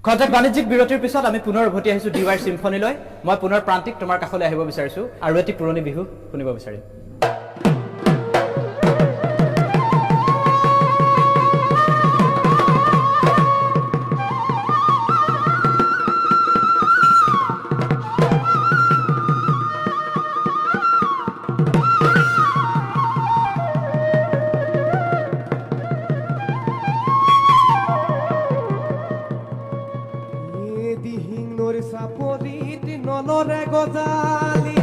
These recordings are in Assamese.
খন্তেক বাণিজ্যিক বিৰতিৰ পিছত আমি পুনৰ উভতি আহিছো ডিৱাই চিম্ফনীলৈ। মই পুনৰ প্ৰান্তিক তোমাৰ কাষলৈ আহিব বিচাৰিছো আৰু এটি পুৰণি বিহু শুনিব বিচাৰিম। নলৰে গজালি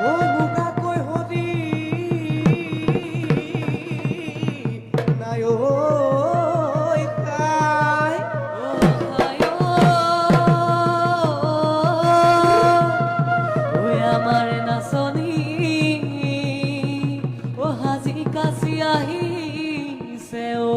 ও মুগাকৈ হৰি নাই ঐ তাই ঐ আমাৰ নাচনী ও হাজি কাছি আহিছে ঐ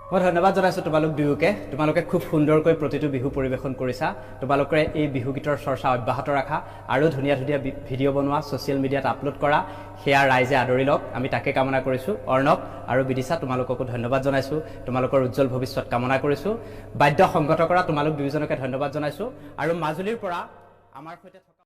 মই ধন্যবাদ জনাইছোঁ তোমালোক দুয়োকে তোমালোকে খুব সুন্দৰকৈ প্ৰতিটো বিহু পৰিৱেশন কৰিছা তোমালোকে এই বিহু গীতৰ চৰ্চা অব্যাহত ৰাখা আৰু ধুনীয়া ধুনীয়া ভিডিঅ' বনোৱা ছ'চিয়েল মিডিয়াত আপলোড কৰা সেয়া ৰাইজে আদৰি লওক আমি তাকে কামনা কৰিছোঁ অৰ্ণৱ আৰু বিদিশা তোমালোককো ধন্যবাদ জনাইছোঁ তোমালোকৰ উজ্জ্বল ভৱিষ্যত কামনা কৰিছোঁ বাদ্য সংগত কৰা তোমালোক দুয়োজনকে ধন্যবাদ জনাইছোঁ আৰু মাজুলীৰ পৰা আমাৰ সৈতে থকা